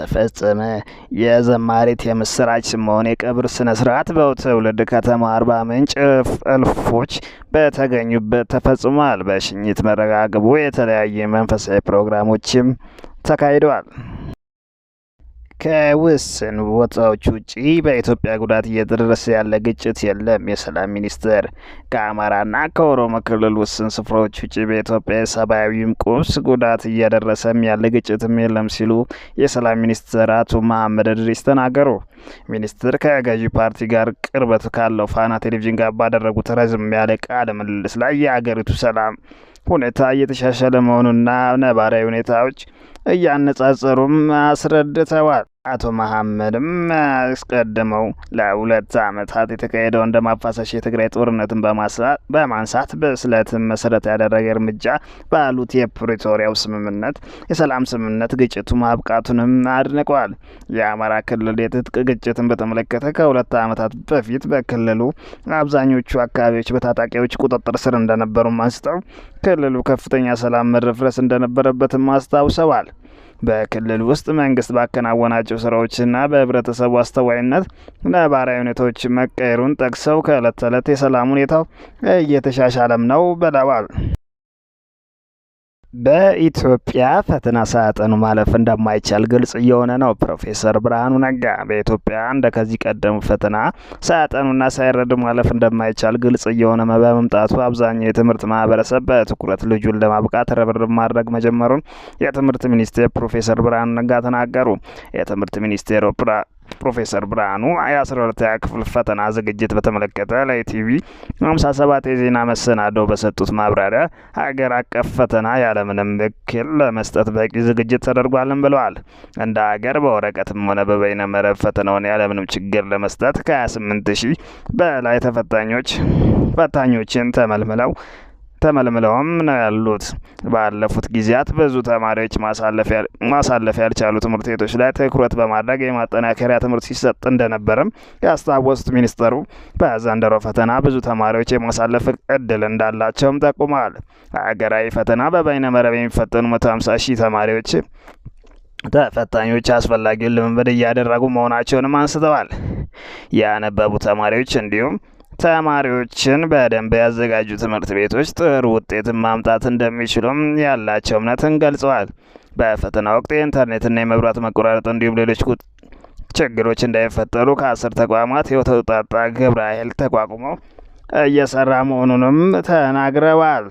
ተፈጸመ። የዘማሪት የምስራች ስምኦን የቀብር ስነ ስርዓት በትውልድ ከተማ አርባ ምንጭ እልፎች በተገኙበት ተፈጽሟል። በሽኝት መርሃ ግብሩ የተለያዩ መንፈሳዊ ፕሮግራሞችም ተካሂደዋል። ከውስን ቦታዎች ውጪ በኢትዮጵያ ጉዳት እየደረሰ ያለ ግጭት የለም። የሰላም ሚኒስቴር ከአማራና ከኦሮሞ ክልል ውስን ስፍራዎች ውጪ በኢትዮጵያ የሰብአዊም ቁስ ጉዳት እየደረሰም ያለ ግጭትም የለም ሲሉ የሰላም ሚኒስትር አቶ መሐመድ እድሪስ ተናገሩ። ሚኒስትር ከገዢ ፓርቲ ጋር ቅርበት ካለው ፋና ቴሌቪዥን ጋር ባደረጉት ረዘም ያለ ቃለ ምልልስ ላይ የአገሪቱ ሰላም ሁኔታ እየተሻሻለ መሆኑና ነባራዊ ሁኔታዎች እያነጻጸሩም አስረድተዋል። አቶ መሐመድም አስቀድመው ለ2 ዓመታት የተካሄደውን ደም አፋሳሽ የትግራይ ጦርነትን በማንሳት በስለትም መሰረት ያደረገ እርምጃ ባሉት የፕሪቶሪያው ስምምነት የሰላም ስምምነት ግጭቱ ማብቃቱንም አድንቀዋል። የአማራ ክልል የትጥቅ ግጭትን በተመለከተ ከ2 ዓመታት በፊት በክልሉ አብዛኞቹ አካባቢዎች በታጣቂዎች ቁጥጥር ስር እንደነበሩም አንስተው ክልሉ ከፍተኛ ሰላም መደፍረስ እንደነበረበትም አስታውሰዋል። በክልል ውስጥ መንግስት ባከናወናቸው ስራዎችና በህብረተሰቡ አስተዋይነት ነባራዊ ሁኔታዎች መቀየሩን ጠቅሰው ከእለት ተዕለት የሰላም ሁኔታው እየተሻሻለም ነው ብለዋል። በኢትዮጵያ ፈተና ሳያጠኑ ማለፍ እንደማይቻል ግልጽ እየሆነ ነው። ፕሮፌሰር ብርሃኑ ነጋ በኢትዮጵያ እንደ ከዚህ ቀደሙ ፈተና ሳያጠኑና ሳይረዱ ማለፍ እንደማይቻል ግልጽ እየሆነ በመምጣቱ አብዛኛው የትምህርት ማህበረሰብ በትኩረት ልጁን ለማብቃት ርብርብ ማድረግ መጀመሩን የትምህርት ሚኒስቴር ፕሮፌሰር ብርሃኑ ነጋ ተናገሩ። የትምህርት ሚኒስቴሩ ፕሮፌሰር ብርሃኑ የ12ኛ ክፍል ፈተና ዝግጅት በተመለከተ ለኢቲቪ 57 የዜና መሰናዶ በሰጡት ማብራሪያ ሀገር አቀፍ ፈተና ያለምንም እክል ለመስጠት በቂ ዝግጅት ተደርጓልን ብለዋል። እንደ ሀገር በወረቀትም ሆነ በበይነ መረብ ፈተናውን ያለምንም ችግር ለመስጠት ከ28,000 በላይ ፈታኞችን ተመልምለውም ነው ያሉት። ባለፉት ጊዜያት ብዙ ተማሪዎች ማሳለፍ ያልቻሉ ትምህርት ቤቶች ላይ ትኩረት በማድረግ የማጠናከሪያ ትምህርት ሲሰጥ እንደነበረም ያስታወሱት ሚኒስተሩ በዘንድሮ ፈተና ብዙ ተማሪዎች የማሳለፍ እድል እንዳላቸውም ጠቁመዋል። ሀገራዊ ፈተና በበይነ መረብ የሚፈተኑ 150,000 ተፈታኞች አስፈላጊውን ልምምድ እያደረጉ መሆናቸውንም አንስተዋል። ያነበቡ ተማሪዎች እንዲሁም ተማሪዎችን በደንብ ያዘጋጁ ትምህርት ቤቶች ጥሩ ውጤትን ማምጣት እንደሚችሉም ያላቸው እምነትን ገልጸዋል። በፈተና ወቅት የኢንተርኔትና የመብራት መቆራረጥ እንዲሁም ሌሎች ችግሮች እንዳይፈጠሩ ከ10 ተቋማት የተውጣጣ ግብረ ኃይል ተቋቁሞ እየሰራ መሆኑንም ተናግረዋል።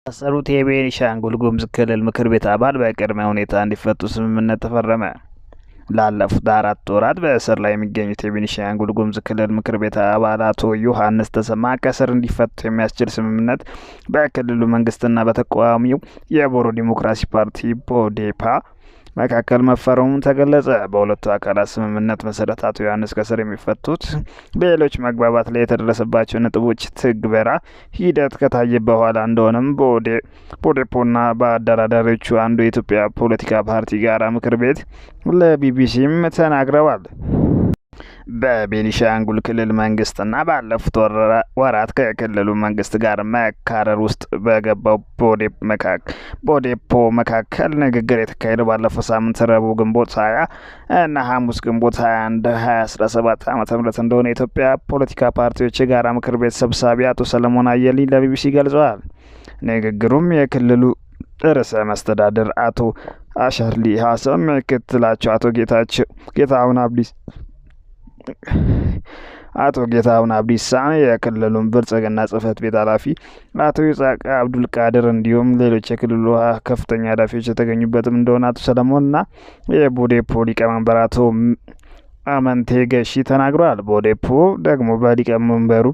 የታሰሩት የቤኒሻንጉል ጉሙዝ ክልል ምክር ቤት አባል በቅድመ ሁኔታ እንዲፈቱ ስምምነት ተፈረመ። ላለፉት 4 ወራት በእስር ላይ የሚገኙት የቤኒሻንጉል ጉሙዝ ክልል ምክር ቤት አባል አቶ ዮሐንስ ተሰማ ከእስር እንዲፈቱ የሚያስችል ስምምነት በክልሉ መንግስትና በተቃዋሚው የቦሮ ዲሞክራሲ ፓርቲ ቦዴፓ መካከል መፈረሙን ተገለጸ። በሁለቱ አካላት ስምምነት መሰረት አቶ ዮሐንስ ከእስር የሚፈቱት ሌሎች መግባባት ላይ የተደረሰባቸው ነጥቦች ትግበራ ሂደት ከታየ በኋላ እንደሆነም ቦዴፖና በአደራዳሪዎቹ አንዱ የኢትዮጵያ ፖለቲካ ፓርቲ ጋራ ምክር ቤት ለቢቢሲም ተናግረዋል። በቤኒሻንጉል ክልል መንግስትና ባለፉት ወራት ከክልሉ መንግስት ጋር መካረር ውስጥ በገባው ቦዴፖ መካከል ንግግር የተካሄደው ባለፈው ሳምንት ረቡዕ ግንቦት 20 እና ሐሙስ ግንቦት 21 2017 ዓ.ም እንደሆነ የኢትዮጵያ ፖለቲካ ፓርቲዎች የጋራ ምክር ቤት ሰብሳቢ አቶ ሰለሞን አየሊ ለቢቢሲ ገልጸዋል። ንግግሩም የክልሉ ርዕሰ መስተዳድር አቶ አሻርሊ ሀሰን፣ ምክትላቸው አቶ ጌታሁን አብዲሳ፣ የክልሉን ብልጽግና ጽህፈት ቤት ኃላፊ አቶ ይስሐቅ አብዱልቃድር እንዲሁም ሌሎች የክልሉ ከፍተኛ ኃላፊዎች የተገኙበትም እንደሆነ አቶ ሰለሞንና የቦዴፖ ሊቀመንበር አቶ አመንቴ ገሺ ተናግረዋል። ቦዴፖ ደግሞ በሊቀመንበሩ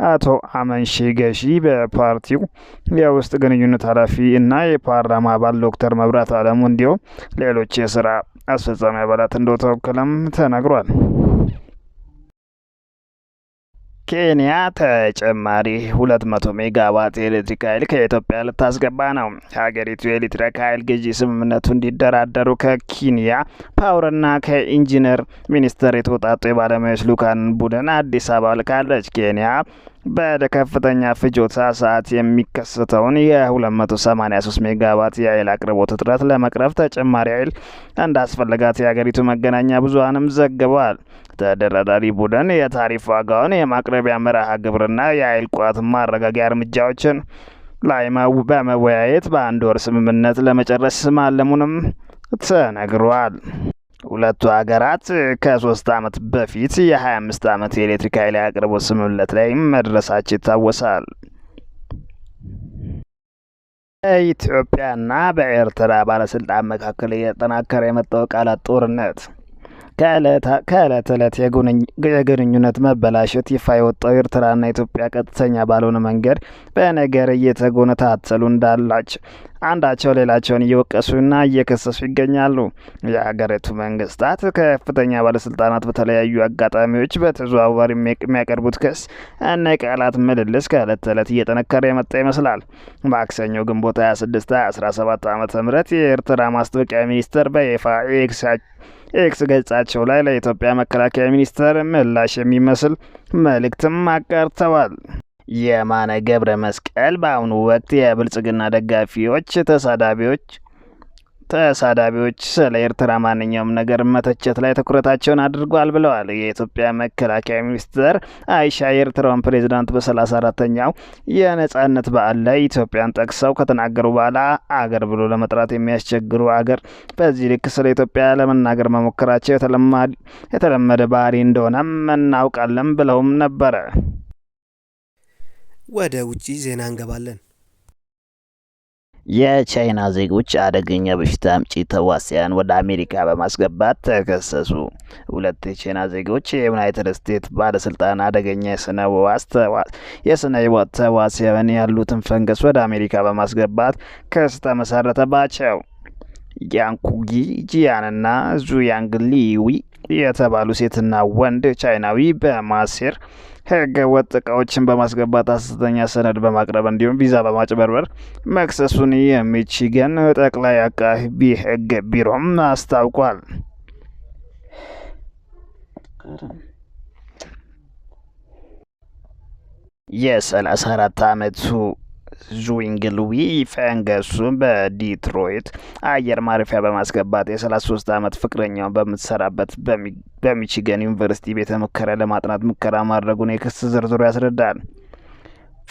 አቶ አመንሼ ገሺ፣ በፓርቲው የውስጥ ግንኙነት ኃላፊ እና የፓርላማ አባል ዶክተር መብራት አለሙ እንዲሁም ሌሎች የስራ አስፈጻሚ አባላት እንደተወከለም ተናግሯል። ኬንያ ተጨማሪ 200 ሜጋዋት የኤሌክትሪክ ኃይል ከኢትዮጵያ ልታስገባ ነው። ሀገሪቱ የኤሌክትሪክ ኃይል ግዢ ስምምነቱ እንዲደራደሩ ከኬንያ ፓወርና ከኢንጂነር ሚኒስቴር የተውጣጡ የባለሙያዎች ልኡካን ቡድን አዲስ አበባ ልካለች። ኬንያ በከፍተኛ ፍጆታ ሰዓት የሚከሰተውን የ283 ሜጋዋት የኃይል አቅርቦት እጥረት ለመቅረፍ ተጨማሪ ኃይል እንዳስፈለጋት የሀገሪቱ መገናኛ ብዙኃንም ዘግበዋል። ተደራዳሪ ቡድን የታሪፍ ዋጋውን የማቅረቢያ መርሃ ግብርና የኃይል ቋት ማረጋጊያ እርምጃዎችን ላይ በመወያየት በአንድ ወር ስምምነት ለመጨረስ ማለሙንም ተነግሯል። ሁለቱ ሀገራት ከ3 ዓመት በፊት የ25 ዓመት የኤሌክትሪክ ኃይል አቅርቦት ስምምነት ላይ መድረሳቸው ይታወሳል። በኢትዮጵያና በኤርትራ ባለስልጣን መካከል እየተጠናከረ የመጣው ቃላት ጦርነት ከዕለት ዕለት የግንኙነት መበላሸት ይፋ የወጣው ኤርትራና ኢትዮጵያ ቀጥተኛ ባልሆነ መንገድ በነገር እየተጎነታተሉ አንዳቸው ሌላቸውን እየወቀሱና እየከሰሱ ይገኛሉ። የሀገሪቱ መንግስታት ከፍተኛ ባለስልጣናት በተለያዩ አጋጣሚዎች በተዘዋዋሪ የሚያቀርቡት ክስ እና የቃላት ምልልስ ከዕለት ተዕለት እየጠነከረ የመጣ ይመስላል። ማክሰኞ ግንቦት 26 2017 ዓ.ም የኤርትራ ማስታወቂያ ሚኒስቴር በይፋ ኤክስ ገጻቸው ላይ ለኢትዮጵያ መከላከያ ሚኒስቴር ምላሽ የሚመስል መልእክትም አጋርተዋል። የማነ ገብረ መስቀል በአሁኑ ወቅት የብልጽግና ደጋፊዎች ተሳዳቢዎች ስለ ኤርትራ ማንኛውም ነገር መተቸት ላይ ትኩረታቸውን አድርጓል ብለዋል። የኢትዮጵያ መከላከያ ሚኒስትር አይሻ የኤርትራውን ፕሬዝዳንት በ34ኛው የነጻነት በዓል ላይ ኢትዮጵያን ጠቅሰው ከተናገሩ በኋላ አገር ብሎ ለመጥራት የሚያስቸግሩ አገር በዚህ ልክ ስለ ኢትዮጵያ ለመናገር መሞከራቸው የተለመደ ባህሪ እንደሆነም እናውቃለን ብለውም ነበረ። ወደ ውጪ ዜና እንገባለን። የቻይና ዜጎች አደገኛ በሽታ አምጪ ተዋሲያን ወደ አሜሪካ በማስገባት ተከሰሱ። 2 የቻይና ዜጎች የዩናይትድ ስቴትስ ባለስልጣን አደገኛ የስነ ህይወት ተዋሲያን ያሉትን ፈንገስ ወደ አሜሪካ በማስገባት ክስ ተመሰረተባቸው። ያንኩጊ ጂያንና ዙያንግ ሊዊ የተባሉ ሴትና ወንድ ቻይናዊ በማሴር ህገ ወጥ እቃዎችን በማስገባት ሐሰተኛ ሰነድ በማቅረብ እንዲሁም ቪዛ በማጭበርበር መክሰሱን የሚቺገን ጠቅላይ አቃቤ ህግ ቢሮም አስታውቋል። የ34 ዓመቱ ዙዊንግ ሉዊ ፈንገሱ በዲትሮይት አየር ማረፊያ በማስገባት የ33 ዓመት ፍቅረኛውን በምትሰራበት በሚቺገን ዩኒቨርሲቲ ቤተ ሙከራ ለማጥናት ሙከራ ማድረጉን የክስ ዝርዝሩ ያስረዳል።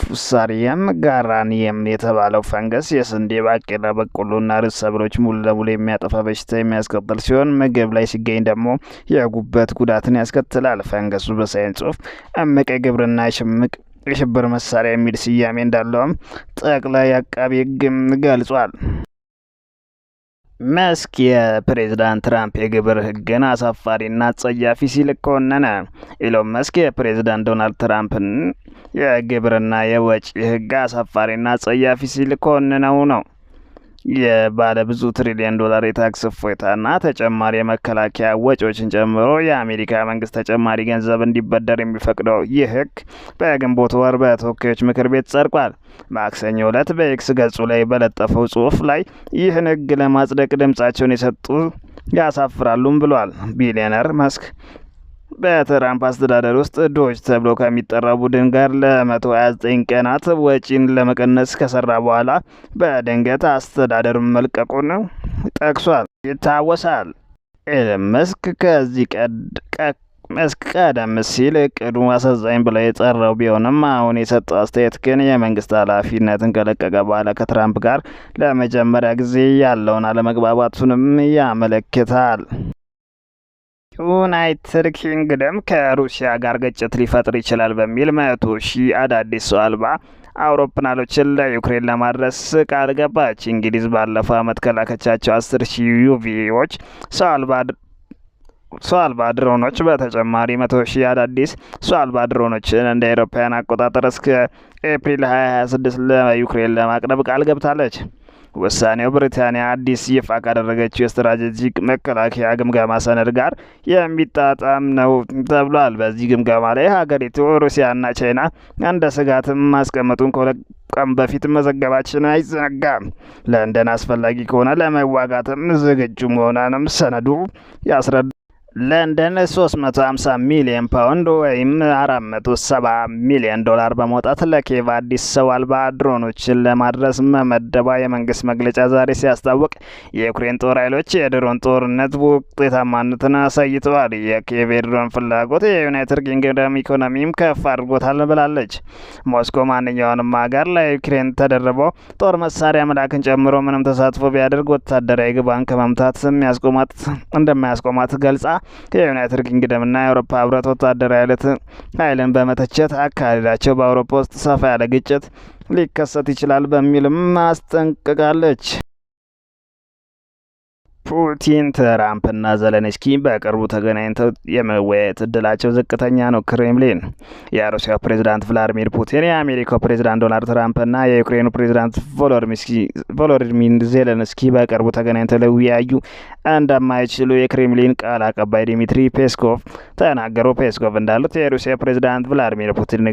ፉሳሪየም ጋራኒየም የተባለው ፈንገስ የስንዴ፣ ባቄላ፣ በቆሎና ርዕስ ሰብሎች ሙሉ ለሙሉ የሚያጠፋ በሽታ የሚያስከትል ሲሆን ምግብ ላይ ሲገኝ ደግሞ የጉበት ጉዳትን ያስከትላል። ፈንገሱ በሳይንስ ጽሑፍ እምቅ የግብርና የሽብር መሳሪያ የሚል ስያሜ እንዳለውም ጠቅላይ አቃቤ ሕግም ገልጿል። መስክ የፕሬዝዳንት ትራምፕ የግብር ህግን አሳፋሪና አጸያፊ ሲል ኮነነ። ኢሎን መስክ የፕሬዝዳንት ዶናልድ ትራምፕን የግብርና የወጪ ህግ አሳፋሪና አጸያፊ ሲል ኮንነው ነው። የባለ ብዙ ትሪሊየን ዶላር የታክስ እፎይታና ተጨማሪ የመከላከያ ወጪዎችን ጨምሮ የአሜሪካ መንግስት ተጨማሪ ገንዘብ እንዲበደር የሚፈቅደው ይህ ህግ በግንቦት ወር በተወካዮች ምክር ቤት ጸድቋል። ማክሰኞ ዕለት በኤክስ ገጹ ላይ በለጠፈው ጽሑፍ ላይ ይህን ህግ ለማጽደቅ ድምጻቸውን የሰጡ ያሳፍራሉም ብሏል። ቢሊዮነር መስክ በትራምፕ አስተዳደር ውስጥ ዶጅ ተብሎ ከሚጠራው ቡድን ጋር ለ129 ቀናት ወጪን ለመቀነስ ከሰራ በኋላ በድንገት አስተዳደሩን መልቀቁን ጠቅሷል ይታወሳል። ኢሎን መስክ ቀደም ሲል እቅዱ አሳዛኝ ብሎ የጠራው ቢሆንም አሁን የሰጠው አስተያየት ግን የመንግስት ኃላፊነትን ከለቀቀ በኋላ ከትራምፕ ጋር ለመጀመሪያ ጊዜ ያለውን አለመግባባቱንም ያመለክታል። ዩናይትድ ኪንግደም ከሩሲያ ጋር ግጭት ሊፈጥር ይችላል በሚል 100,000 አዳዲስ ሰው አልባ አውሮፕላኖችን ለዩክሬን ለማድረስ ቃል ገባች። እንግሊዝ ባለፈው ዓመት ከላከቻቸው 10,000 ዩቪዎች ሰው አልባ ድሮኖች በተጨማሪ 100,000 አዳዲስ ሰው አልባ ድሮኖችን እንደ አውሮፓውያን አቆጣጠር እስከ ኤፕሪል 2026 ለዩክሬን ለማቅረብ ቃል ገብታለች። ውሳኔው ብሪታንያ አዲስ ይፋ ካደረገችው የስትራቴጂክ መከላከያ ግምገማ ሰነድ ጋር የሚጣጣም ነው ተብሏል። በዚህ ግምገማ ላይ ሀገሪቱ ሩሲያና ቻይና እንደ ስጋትም ማስቀመጡን ከሁለት ቀን በፊት መዘገባችን አይዘነጋም። ለንደን አስፈላጊ ከሆነ ለመዋጋትም ዝግጁ መሆኗንም ሰነዱ ያስረዳል። ለንደን 350 ሚሊዮን ፓውንድ ወይም 470 ሚሊዮን ዶላር በማውጣት ለኪየቭ አዲስ ሰው አልባ ድሮኖችን ለማድረስ መመደቧ የመንግስት መግለጫ ዛሬ ሲያስታውቅ የዩክሬን ጦር ኃይሎች የድሮን ጦርነት ውጤታማነትን አሳይተዋል። የኪየቭ የድሮን ፍላጎት የዩናይትድ ኪንግደም ኢኮኖሚም ከፍ አድርጎታል ብላለች። ሞስኮ ማንኛውንም ሀገር ለዩክሬን ተደርበው ጦር መሳሪያ መላክን ጨምሮ ምንም ተሳትፎ ቢያደርግ ወታደራዊ ግባን ከመምታት እንደማያስቆማት ገልጻ የዩናይትድ ኪንግደምና የአውሮፓ ህብረት ወታደራዊ ኃይልን በመተቸት አካሄዳቸው በአውሮፓ ውስጥ ሰፋ ያለ ግጭት ሊከሰት ይችላል በሚልም አስጠንቅቃለች። ፑቲን፣ ትራምፕና ዘለንስኪ በቅርቡ ተገናኝተው የመወያየት እድላቸው ዝቅተኛ ነው። ክሬምሊን የሩሲያው ፕሬዝዳንት ቭላዲሚር ፑቲን የአሜሪካው ፕሬዝዳንት ዶናልድ ትራምፕና የዩክሬኑ ፕሬዝዳንት ቮሎዲሚር ዜሌንስኪ በቅርቡ ተገናኝተው ሊወያዩ እንደማይችሉ የክሬምሊን ቃል አቀባይ ዲሚትሪ ፔስኮቭ ተናገሩ። ፔስኮቭ እንዳሉት የሩሲያ ፕሬዝዳንት ቭላዲሚር ፑቲን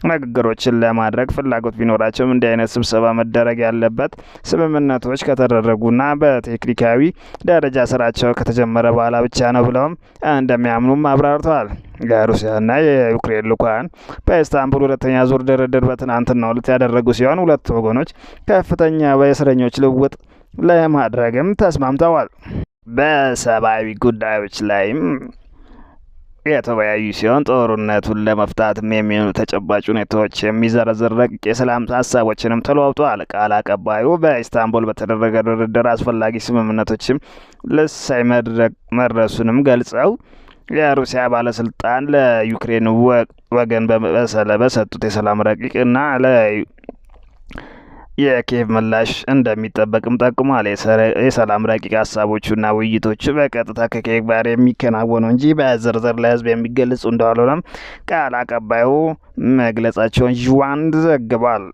ንግግሮችን ለማድረግ ፍላጎት ቢኖራቸውም እንዲህ አይነት ስብሰባ መደረግ ያለበት ስምምነቶች ከተደረጉና በቴክኒካዊ ደረጃ ስራቸው ከተጀመረ በኋላ ብቻ ነው ብለውም እንደሚያምኑም አብራርተዋል። የሩሲያና የዩክሬን ልኡካን በኢስታንቡል ሁለተኛ ዙር ድርድር በትናንትናው ዕለት ያደረጉ ሲሆን ሁለቱ ወገኖች ከፍተኛ የእስረኞች ልውውጥ ለማድረግም ተስማምተዋል። በሰብአዊ ጉዳዮች ላይም የተወያዩ ሲሆን ጦርነቱን ለመፍታትም የሚሆኑ ተጨባጭ ሁኔታዎች የሚዘረዝር ረቂቅ የሰላም ሀሳቦችንም ተለዋውጠዋል። ቃል አቀባዩ በኢስታንቡል በተደረገ ድርድር አስፈላጊ ስምምነቶችም ልሳይ መድረሱንም ገልጸው የሩሲያ ባለስልጣን ለዩክሬን ወገን በሰጡት የሰላም ረቂቅ እና የኪየቭ ምላሽ እንደሚጠበቅም ጠቁሟል። የሰላም ረቂቅ ሀሳቦቹና ውይይቶቹ በቀጥታ ከኪየቭ ጋር የሚከናወኑ እንጂ በዝርዝር ለሕዝብ የሚገለጹ እንዳልሆነም ቃል አቀባዩ መግለጻቸውን ዥዋንድ ዘግቧል።